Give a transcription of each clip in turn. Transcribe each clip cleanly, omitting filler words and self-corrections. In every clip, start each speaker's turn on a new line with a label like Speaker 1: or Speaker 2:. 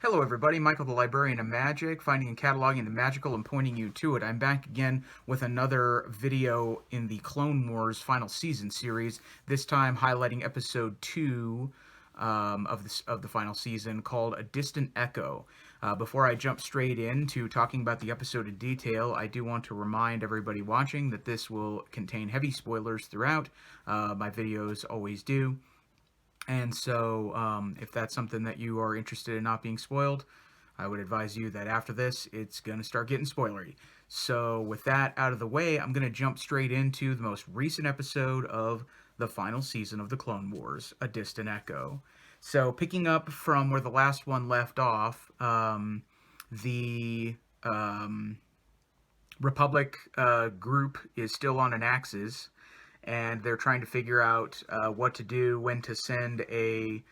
Speaker 1: Hello everybody, Michael the Librarian of Magic, finding and cataloging the magical and pointing you to it. I'm back again with another video in the Clone Wars Final Season series, this time highlighting episode 2 of the final season called A Distant Echo. Before I jump straight into talking about the episode in detail, I do want to remind everybody watching that this will contain heavy spoilers throughout. My videos always do. And so, if that's something that you are interested in not being spoiled, I would advise you that after this, it's going to start getting spoilery. So, with that out of the way, I'm going to jump straight into the most recent episode of the final season of the Clone Wars, A Distant Echo. So, picking up from where the last one left off, the Republic group is still on Anaxes, and they're trying to figure out what to do, when to send a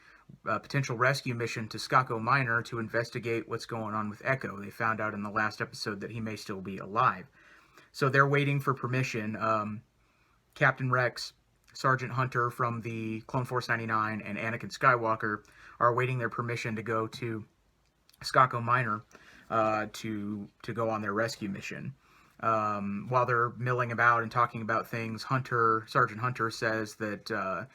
Speaker 1: potential rescue mission to Skako Minor to investigate what's going on with Echo. They found out in the last episode that he may still be alive. So they're waiting for permission. Captain Rex, Sergeant Hunter from the Clone Force 99, and Anakin Skywalker are awaiting their permission to go to Skako Minor to go on their rescue mission. While they're milling about and talking about things, Sergeant Hunter says that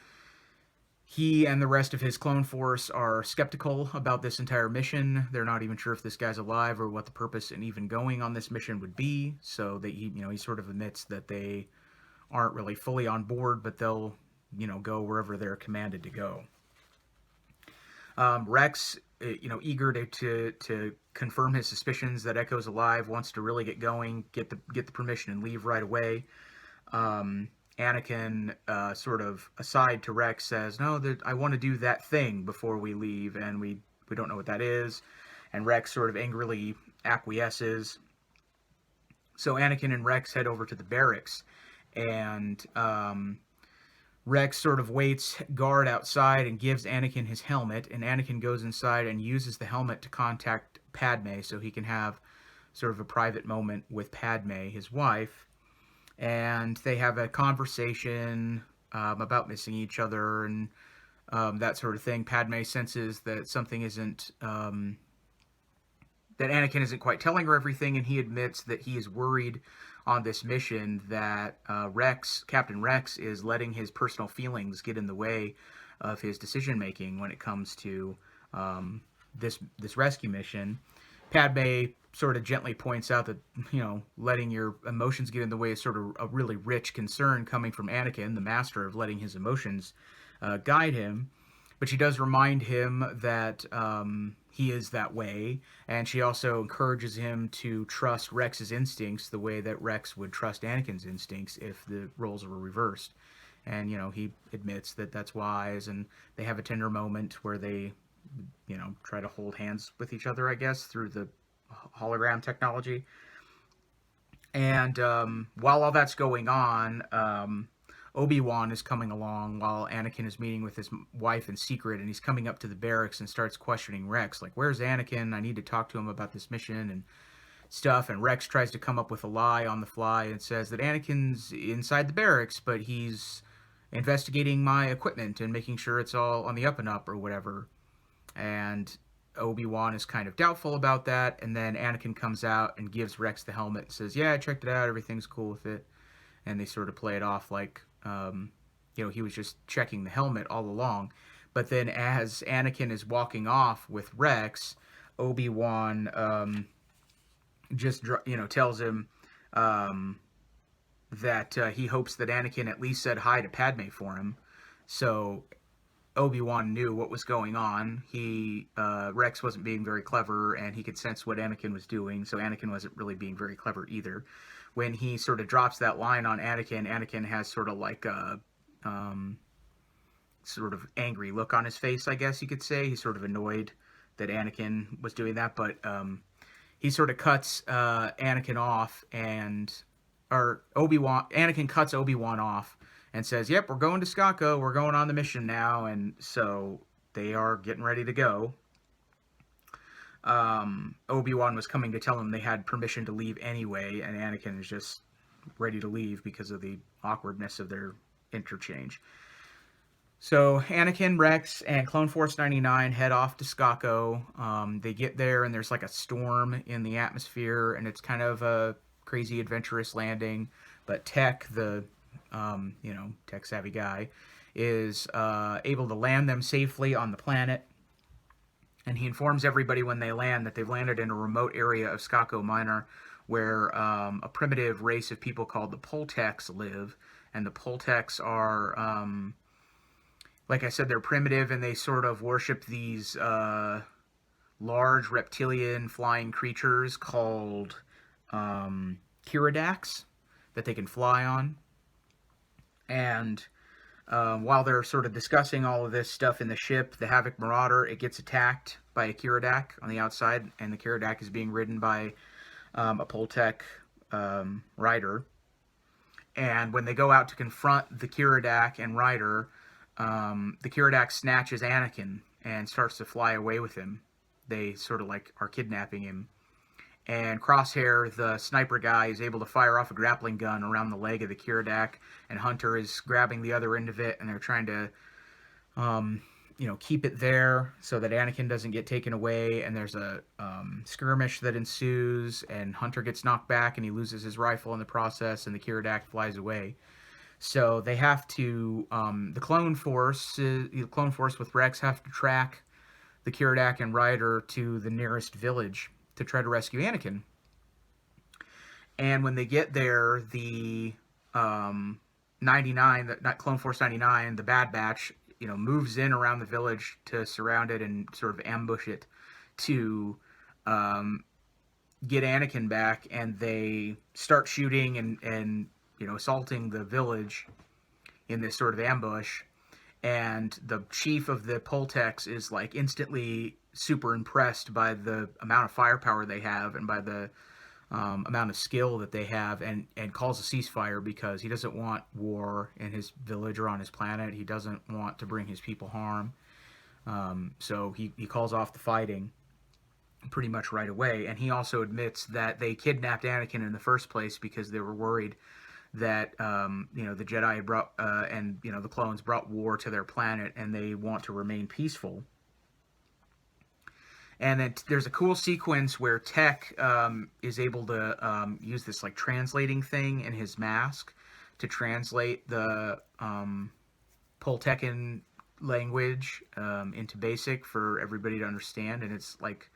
Speaker 1: he and the rest of his clone force are skeptical about this entire mission. They're not even sure if this guy's alive or what the purpose in even going on this mission would be. So he sort of admits that they aren't really fully on board, but they'll, go wherever they're commanded to go. Rex, eager to confirm his suspicions that Echo's alive, wants to really get going, get the permission and leave right away. Anakin, sort of aside to Rex, says, "No, I want to do that thing before we leave, and we don't know what that is." And Rex sort of angrily acquiesces. So Anakin and Rex head over to the barracks, and Rex sort of waits guard outside and gives Anakin his helmet, and Anakin goes inside and uses the helmet to contact Padme so he can have sort of a private moment with Padme, his wife. And they have a conversation about missing each other and that sort of thing. Padme senses that something isn't, that Anakin isn't quite telling her everything, and he admits that he is worried on this mission that Captain Rex, is letting his personal feelings get in the way of his decision making when it comes to this rescue mission. Padme sort of gently points out that letting your emotions get in the way is sort of a really rich concern coming from Anakin, the master of letting his emotions guide him. But she does remind him that he is that way, and she also encourages him to trust Rex's instincts the way that Rex would trust Anakin's instincts if the roles were reversed. And, he admits that that's wise, and they have a tender moment where they, try to hold hands with each other, I guess, through the hologram technology. And while all that's going on, Obi-Wan is coming along while Anakin is meeting with his wife in secret, and he's coming up to the barracks and starts questioning Rex, like, "Where's Anakin? I need to talk to him about this mission," and stuff. And Rex tries to come up with a lie on the fly and says that Anakin's inside the barracks, but he's investigating my equipment and making sure it's all on the up and up or whatever. And Obi-Wan is kind of doubtful about that, and then Anakin comes out and gives Rex the helmet and says, "Yeah, I checked it out, everything's cool with it." And they sort of play it off like, he was just checking the helmet all along. But then as Anakin is walking off with Rex, Obi-Wan just, tells him that he hopes that Anakin at least said hi to Padme for him. So Obi-Wan knew what was going on. Rex wasn't being very clever, and he could sense what Anakin was doing, so Anakin wasn't really being very clever either. When he sort of drops that line on Anakin, Anakin has sort of like a sort of angry look on his face, I guess you could say. He's sort of annoyed that Anakin was doing that, but he sort of cuts Anakin off, Anakin cuts Obi-Wan off and says, "Yep, we're going to Skako, we're going on the mission now," and so they are getting ready to go. Obi-Wan was coming to tell him they had permission to leave anyway, and Anakin is just ready to leave because of the awkwardness of their interchange. So Anakin, Rex, and Clone Force 99 head off to Skako. They get there, and there's like a storm in the atmosphere, and it's kind of a crazy, adventurous landing. But Tech, the tech savvy guy, is able to land them safely on the planet. And he informs everybody when they land that they've landed in a remote area of Skako Minor, where a primitive race of people called the Poltecs live. And the Poltecs are like I said, they're primitive and they sort of worship these large reptilian flying creatures called Kiridax that they can fly on. And while they're sort of discussing all of this stuff in the ship, the Havoc Marauder, it gets attacked by a Kiridak on the outside, and the Kiridak is being ridden by a Poltec rider. And when they go out to confront the Kiridak and rider, the Kiridak snatches Anakin and starts to fly away with him. They sort of like are kidnapping him. And Crosshair, the sniper guy, is able to fire off a grappling gun around the leg of the Kiridak, and Hunter is grabbing the other end of it, and they're trying to, keep it there so that Anakin doesn't get taken away. And there's a skirmish that ensues, and Hunter gets knocked back, and he loses his rifle in the process, and the Kiridak flies away. So they have to, the Clone Force with Rex have to track the Kiridak and Ryder to the nearest village to try to rescue Anakin. And when they get there, the 99, not Clone Force 99, the Bad Batch, moves in around the village to surround it and sort of ambush it to get Anakin back. And they start shooting and assaulting the village in this sort of ambush. And the chief of the Poltecs is like instantly super impressed by the amount of firepower they have and by the amount of skill that they have, and calls a ceasefire because he doesn't want war in his village or on his planet. He doesn't want to bring his people harm. So he calls off the fighting pretty much right away. And he also admits that they kidnapped Anakin in the first place because they were worried that the Jedi had brought and the clones brought war to their planet, and they want to remain peaceful. And then there's a cool sequence where Tech is able to use this like translating thing in his mask to translate the Poltecan language into Basic for everybody to understand. And it's like,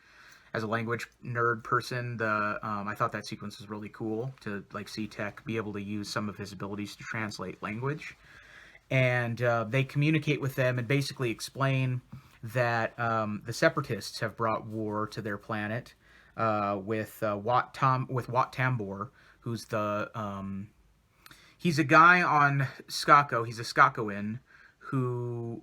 Speaker 1: as a language nerd person, I thought that sequence was really cool to like see Tech be able to use some of his abilities to translate language. And they communicate with them and basically explain that the Separatists have brought war to their planet with Wat Tambor, who's he's a guy on Skako. He's a Skakoan who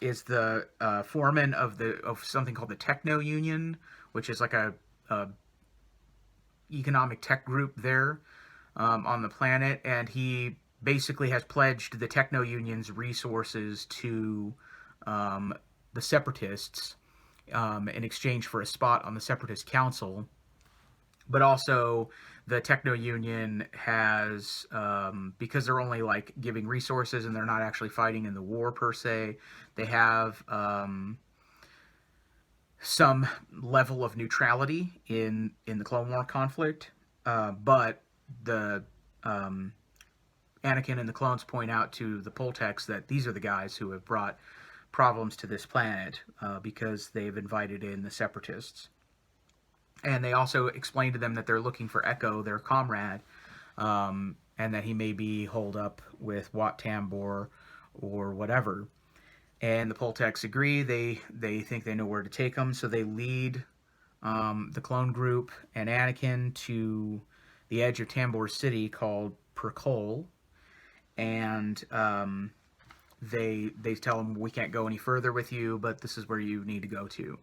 Speaker 1: is the foreman of something called the Techno Union, which is like a economic tech group there on the planet, and he basically has pledged the Techno Union's resources to the Separatists in exchange for a spot on the Separatist Council. But also, the Techno Union has, because they're only like giving resources and they're not actually fighting in the war per se, they have some level of neutrality in the Clone War conflict. But the Anakin and the clones point out to the Poltecs that these are the guys who have brought problems to this planet because they've invited in the Separatists. And they also explain to them that they're looking for Echo, their comrade, and that he may be holed up with Wat Tambor or whatever. And the Poltecs agree. They think they know where to take him, so they lead the clone group and Anakin to the edge of Tambor City called Perkol. And they tell him, we can't go any further with you, but this is where you need to go to.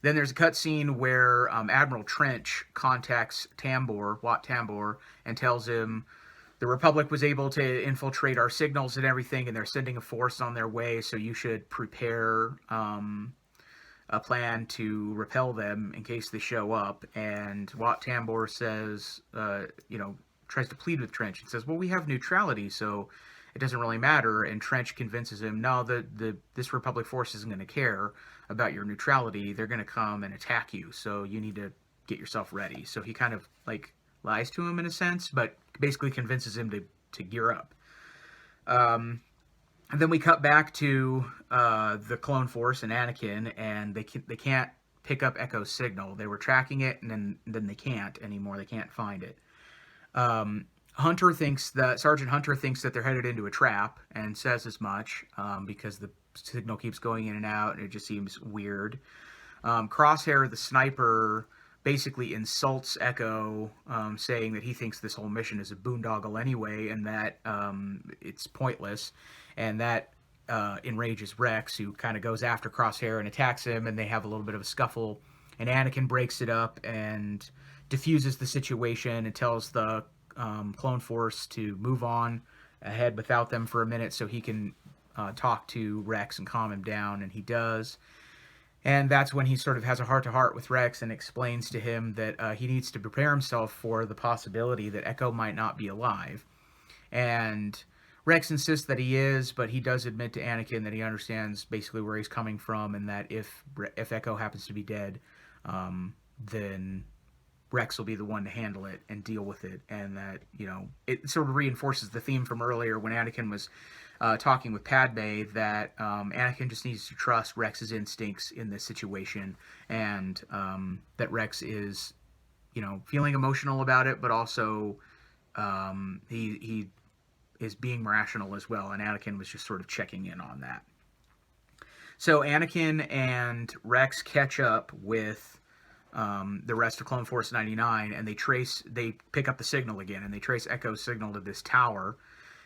Speaker 1: Then there's a cutscene where Admiral Trench contacts Wat Tambor, and tells him the Republic was able to infiltrate our signals and everything, and they're sending a force on their way, so you should prepare a plan to repel them in case they show up. And Wat Tambor says, tries to plead with Trench and says, well, we have neutrality, so it doesn't really matter. And Trench convinces him, no, this Republic force isn't going to care about your neutrality. They're going to come and attack you, so you need to get yourself ready. So he kind of like lies to him in a sense, but basically convinces him to gear up. And then we cut back to the Clone Force and Anakin, and they can't pick up Echo's signal. They were tracking it, and then they can't anymore. They can't find it. Sergeant Hunter thinks that they're headed into a trap, and says as much because the signal keeps going in and out, and it just seems weird. Crosshair, the sniper, basically insults Echo, saying that he thinks this whole mission is a boondoggle anyway, and that it's pointless, and that enrages Rex, who kind of goes after Crosshair and attacks him, and they have a little bit of a scuffle, and Anakin breaks it up and diffuses the situation and tells the Clone Force to move on ahead without them for a minute so he can talk to Rex and calm him down, and he does. And that's when he sort of has a heart-to-heart with Rex and explains to him that he needs to prepare himself for the possibility that Echo might not be alive. And Rex insists that he is, but he does admit to Anakin that he understands basically where he's coming from, and that if Echo happens to be dead, then Rex will be the one to handle it and deal with it. And that, it sort of reinforces the theme from earlier when Anakin was talking with Padme, that Anakin just needs to trust Rex's instincts in this situation, and that Rex is, feeling emotional about it, but also he is being rational as well, and Anakin was just sort of checking in on that. So Anakin and Rex catch up with the rest of Clone Force 99, and they pick up the signal again, and they trace Echo's signal to this tower.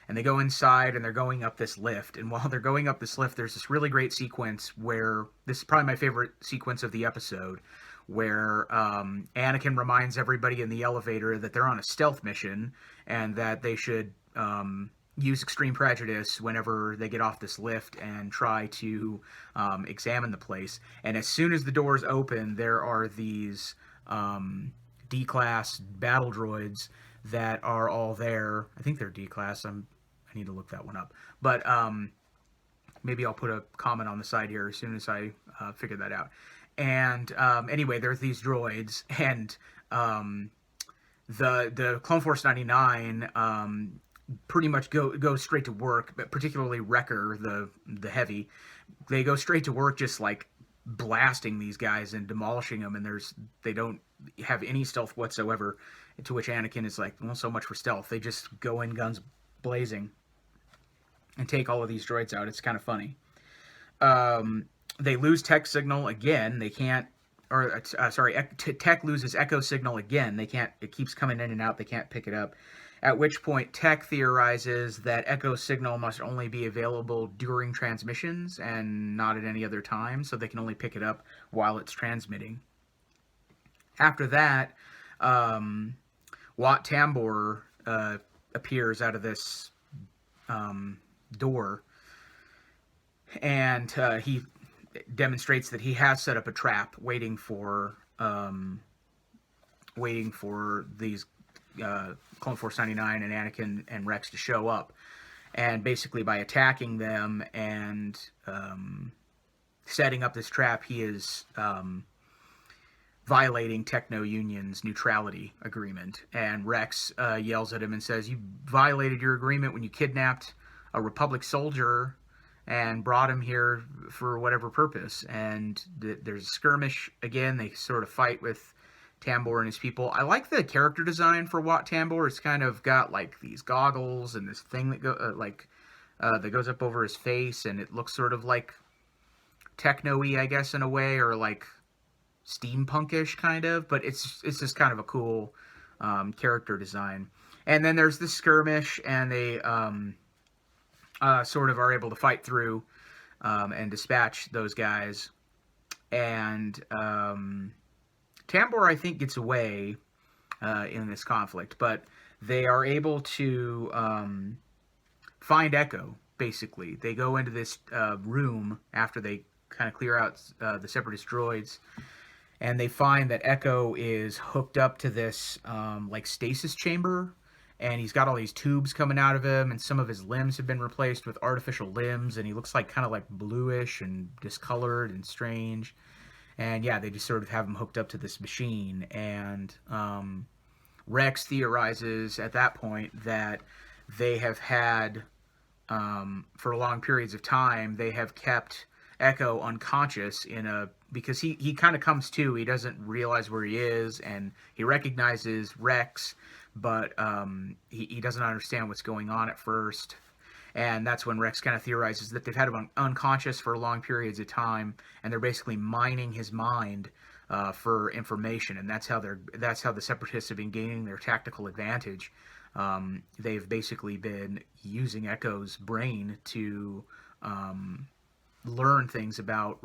Speaker 1: And they go inside, and they're going up this lift. And while they're going up this lift, there's this really great sequence where, this is probably my favorite sequence of the episode, where Anakin reminds everybody in the elevator that they're on a stealth mission, and that they should use extreme prejudice whenever they get off this lift and try to examine the place. And as soon as the doors open, there are these D-class battle droids that are all there. I think they're D-class. I need to look that one up. But maybe I'll put a comment on the side here as soon as I figure that out. And anyway, there's these droids, and the Clone Force 99 pretty much go straight to work, but particularly Wrecker, the heavy. They go straight to work, just like blasting these guys and demolishing them, and they don't have any stealth whatsoever. To which Anakin is like, well, so much for stealth. They just go in guns blazing and take all of these droids out. It's kind of funny. They lose Tech signal again. They can't, Tech loses Echo signal again. They can't, it keeps coming in and out. They can't pick it up. At which point Tech theorizes that Echo signal must only be available during transmissions and not at any other time, so they can only pick it up while it's transmitting. After that, Wat Tambor appears out of this door, and he demonstrates that he has set up a trap waiting for these Clone Force 99 and Anakin and Rex to show up. And basically by attacking them and setting up this trap, he is violating Techno Union's neutrality agreement. And Rex yells at him and says, you violated your agreement when you kidnapped a Republic soldier and brought him here for whatever purpose. And there's a skirmish again. They sort of fight with Tambor and his people. I like the character design for Wat Tambor. It's kind of got like these goggles and this thing that that goes up over his face, and it looks sort of like techno-y, I guess, in a way, or like steampunkish kind of, but it's just kind of a cool character design. And then there's this skirmish, and they sort of are able to fight through and dispatch those guys. And Tambor, I think, gets away in this conflict, but they are able to find Echo, basically. They go into this room after they kind of clear out the Separatist droids, and they find that Echo is hooked up to this like stasis chamber, and he's got all these tubes coming out of him, and some of his limbs have been replaced with artificial limbs, and he looks like kind of like bluish and discolored and strange. And yeah, they just sort of have him hooked up to this machine, and Rex theorizes at that point that they have had, for long periods of time, they have kept Echo unconscious because he kind of comes to, he doesn't realize where he is, and he recognizes Rex, but he doesn't understand what's going on at first. And that's when Rex kind of theorizes that they've had him unconscious for long periods of time, and they're basically mining his mind for information, and that's how the Separatists have been gaining their tactical advantage. They've basically been using Echo's brain to learn things about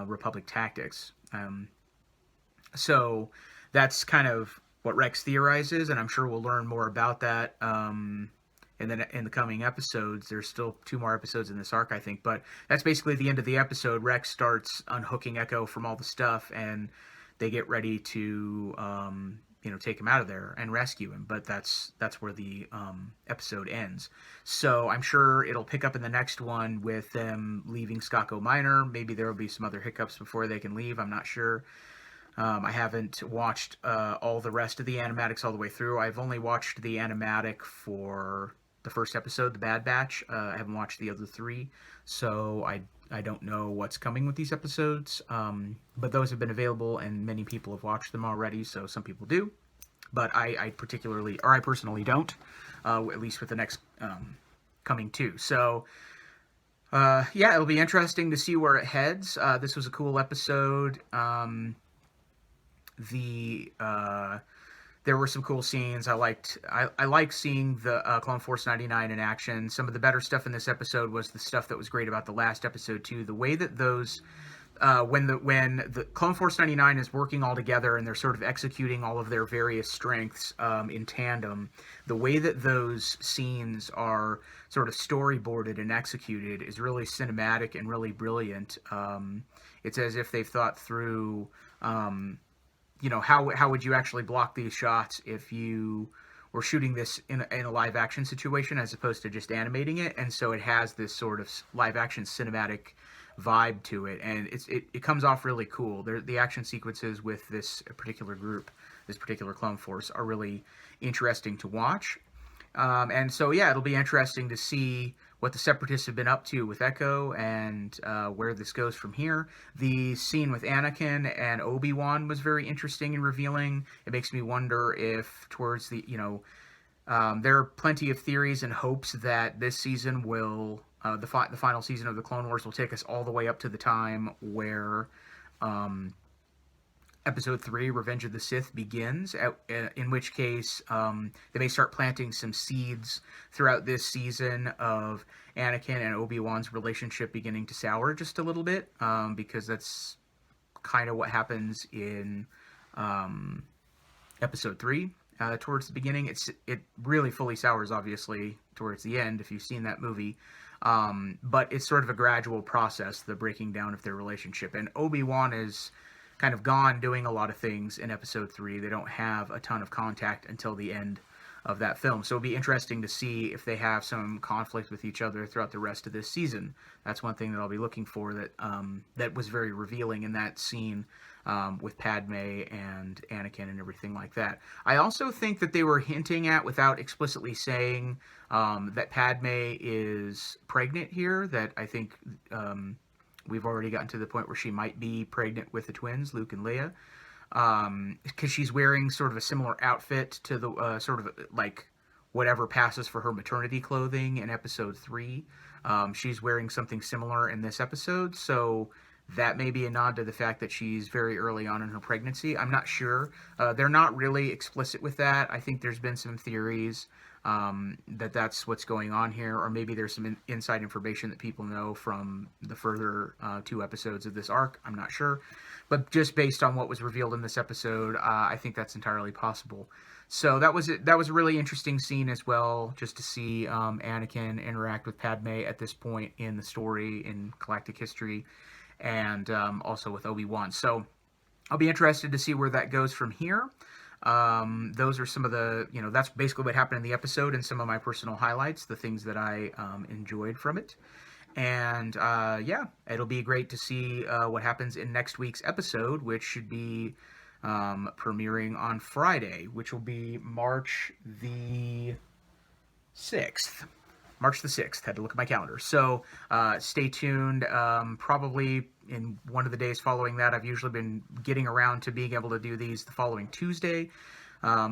Speaker 1: Republic tactics. So that's kind of what Rex theorizes, and I'm sure we'll learn more about that. And then in the coming episodes, there's still 2 more episodes in this arc, I think. But that's basically the end of the episode. Rex starts unhooking Echo from all the stuff, and they get ready to, take him out of there and rescue him. But that's where the episode ends. So I'm sure it'll pick up in the next one with them leaving Skako Minor. Maybe there will be some other hiccups before they can leave. I'm not sure. I haven't watched all the rest of the animatics all the way through. I've only watched the animatic for the first episode, The Bad Batch. I haven't watched the other 3, so I don't know what's coming with these episodes. But those have been available, and many people have watched them already, so some people do. But I personally don't, at least with the next coming 2. So, yeah, it'll be interesting to see where it heads. This was a cool episode. There were some cool scenes. I liked seeing the Clone Force 99 in action. Some of the better stuff in this episode was the stuff that was great about the last episode too. The way that those when the Clone Force 99 is working all together and they're sort of executing all of their various strengths in tandem, the way that those scenes are sort of storyboarded and executed is really cinematic and really brilliant. It's as if they've thought through how would you actually block these shots if you were shooting this in a live action situation as opposed to just animating it. And so it has this sort of live action cinematic vibe to it, and it comes off really cool. The action sequences with this particular group, this particular Clone Force, are really interesting to watch. And so, yeah, it'll be interesting to see what the Separatists have been up to with Echo and where this goes from here. The scene with Anakin and Obi-Wan was very interesting and revealing. It makes me wonder if towards the, there are plenty of theories and hopes that this season will, the final season of the Clone Wars will take us all the way up to the time where Episode 3, Revenge of the Sith, begins, in which case they may start planting some seeds throughout this season of Anakin and Obi-Wan's relationship beginning to sour just a little bit, because that's kind of what happens in Episode 3 towards the beginning. It really fully sours, obviously, towards the end, if you've seen that movie. But it's sort of a gradual process, the breaking down of their relationship. And Obi-Wan is kind of gone doing a lot of things in Episode 3. They don't have a ton of contact until the end of that film. So it'll be interesting to see if they have some conflict with each other throughout the rest of this season. That's one thing that I'll be looking for that was very revealing in that scene with Padme and Anakin and everything like that. I also think that they were hinting at, without explicitly saying, that Padme is pregnant here, that I think we've already gotten to the point where she might be pregnant with the twins, Luke and Leia, because she's wearing sort of a similar outfit to the sort of like whatever passes for her maternity clothing in Episode 3. She's wearing something similar in this episode, so that may be a nod to the fact that she's very early on in her pregnancy. I'm not sure. They're not really explicit with that. I think there's been some theories that that's what's going on here, or maybe there's some inside information that people know from the further 2 episodes of this arc. I'm not sure, but just based on what was revealed in this episode, I think that's entirely possible. So that was it. That was a really interesting scene as well, just to see Anakin interact with Padme at this point in the story in galactic history, and also with Obi-Wan. So I'll be interested to see where that goes from here. Those are some of the, that's basically what happened in the episode and some of my personal highlights, the things that I enjoyed from it. And yeah, it'll be great to see what happens in next week's episode, which should be premiering on Friday, which will be March the 6th. March the 6th. Had to look at my calendar. So stay tuned. Probably in one of the days following that, I've usually been getting around to being able to do these the following Tuesday.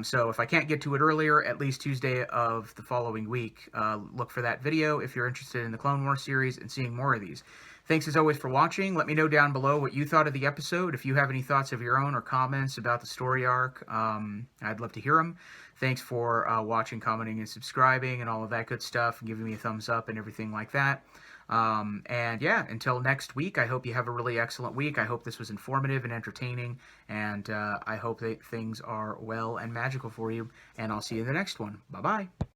Speaker 1: So if I can't get to it earlier, at least Tuesday of the following week, look for that video if you're interested in the Clone Wars series and seeing more of these. Thanks as always for watching. Let me know down below what you thought of the episode. If you have any thoughts of your own or comments about the story arc, I'd love to hear them. Thanks for watching, commenting, and subscribing and all of that good stuff, and giving me a thumbs up and everything like that. And yeah, until next week, I hope you have a really excellent week. I hope this was informative and entertaining, and I hope that things are well and magical for you, and I'll see you in the next one. Bye-bye.